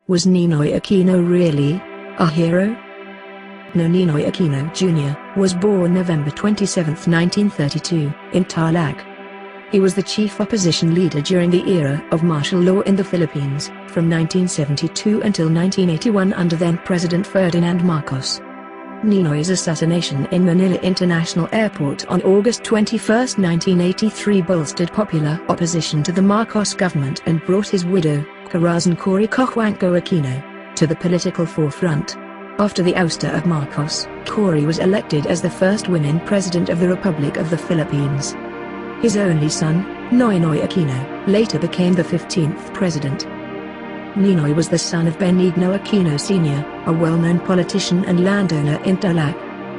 Was Ninoy Aquino really a hero? No. Ninoy Aquino Jr. was born November 27, 1932, in Tarlac. He was the chief opposition leader during the era of martial law in the Philippines, from 1972 until 1981 under then-President Ferdinand Marcos. Ninoy's assassination in Manila International Airport on August 21, 1983 bolstered popular opposition to the Marcos government and brought his widow, Corazon Cory Aquino, to the political forefront. After the ouster of Marcos, Cory was elected as the first woman president of the Republic of the Philippines. His only son, Ninoy Aquino, later became the 15th president. Ninoy was the son of Benigno Aquino Sr., a well-known politician and landowner in Tarlac.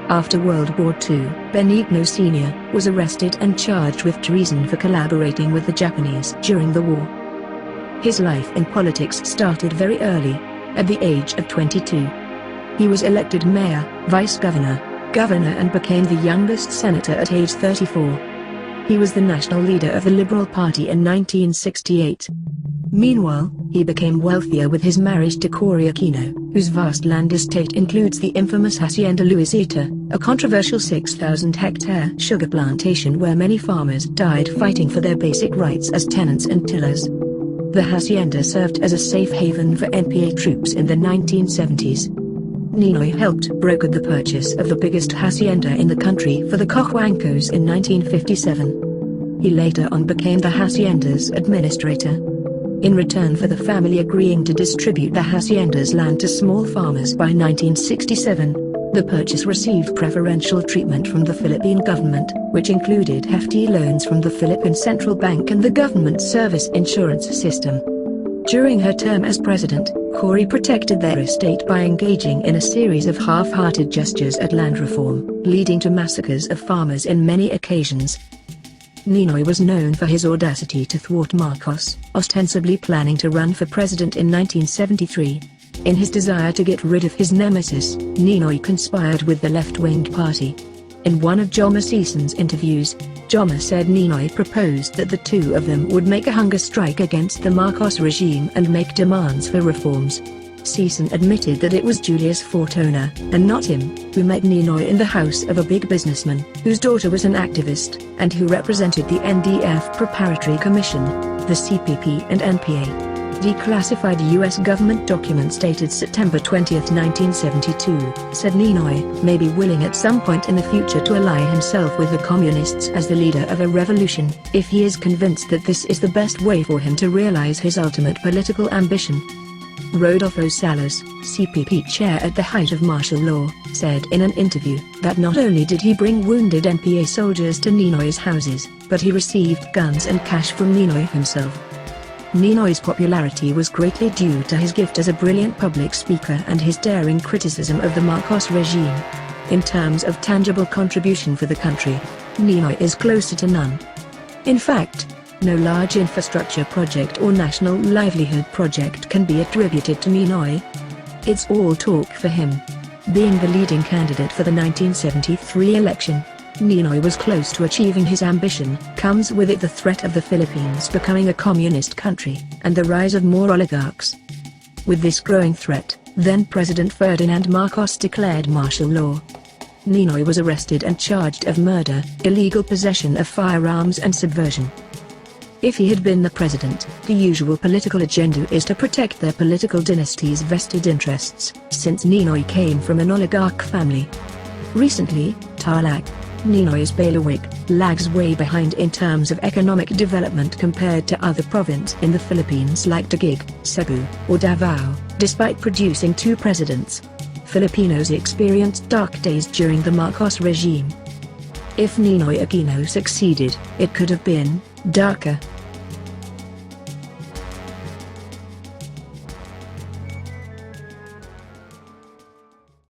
After World War II, Benigno Sr. was arrested and charged with treason for collaborating with the Japanese during the war. His life in politics started very early, at the age of 22. He was elected mayor, vice-governor, governor and became the youngest senator at age 34. He was the national leader of the Liberal Party in 1968. Meanwhile, he became wealthier with his marriage to Cory Aquino, whose vast land estate includes the infamous Hacienda Luisita, a controversial 6,000-hectare sugar plantation where many farmers died fighting for their basic rights as tenants and tillers. The hacienda served as a safe haven for NPA troops in the 1970s. Ninoy helped broker the purchase of the biggest hacienda in the country for the Cojuangcos in 1957. He later on became the hacienda's administrator. In return for the family agreeing to distribute the hacienda's land to small farmers by 1967, the purchase received preferential treatment from the Philippine government, which included hefty loans from the Philippine Central Bank and the government service insurance system. During her term as president, Cory protected their estate by engaging in a series of half-hearted gestures at land reform, leading to massacres of farmers in many occasions. Ninoy was known for his audacity to thwart Marcos, ostensibly planning to run for president in 1973. In his desire to get rid of his nemesis, Ninoy conspired with the left-winged party. In one of Joma Season's interviews, Joma said Ninoy proposed that the two of them would make a hunger strike against the Marcos regime and make demands for reforms. Season admitted that it was Julius Fortuna, and not him, who met Ninoy in the house of a big businessman, whose daughter was an activist, and who represented the NDF Preparatory Commission, the CPP-NPA. Declassified U.S. government documents dated September 20, 1972, said Ninoy may be willing at some point in the future to ally himself with the communists as the leader of a revolution, if he is convinced that this is the best way for him to realize his ultimate political ambition. Rodolfo Salas, CPP chair at the height of martial law, said in an interview that not only did he bring wounded NPA soldiers to Ninoy's houses, but he received guns and cash from Ninoy himself. Ninoy's popularity was greatly due to his gift as a brilliant public speaker and his daring criticism of the Marcos regime. In terms of tangible contribution for the country, Ninoy is closer to none. In fact, no large infrastructure project or national livelihood project can be attributed to Ninoy. It's all talk for him. Being the leading candidate for the 1973 election, Ninoy was close to achieving his ambition. Comes with it the threat of the Philippines becoming a communist country, and the rise of more oligarchs. With this growing threat, then-President Ferdinand Marcos declared martial law. Ninoy was arrested and charged of murder, illegal possession of firearms and subversion. If he had been the president, the usual political agenda is to protect their political dynasty's vested interests, since Ninoy came from an oligarch family. Recently, Tarlac, Ninoy's bailiwick, lags way behind in terms of economic development compared to other provinces in the Philippines like Taguig, Cebu, or Davao, despite producing two presidents. Filipinos experienced dark days during the Marcos regime. If Ninoy Aquino succeeded, it could have been darker.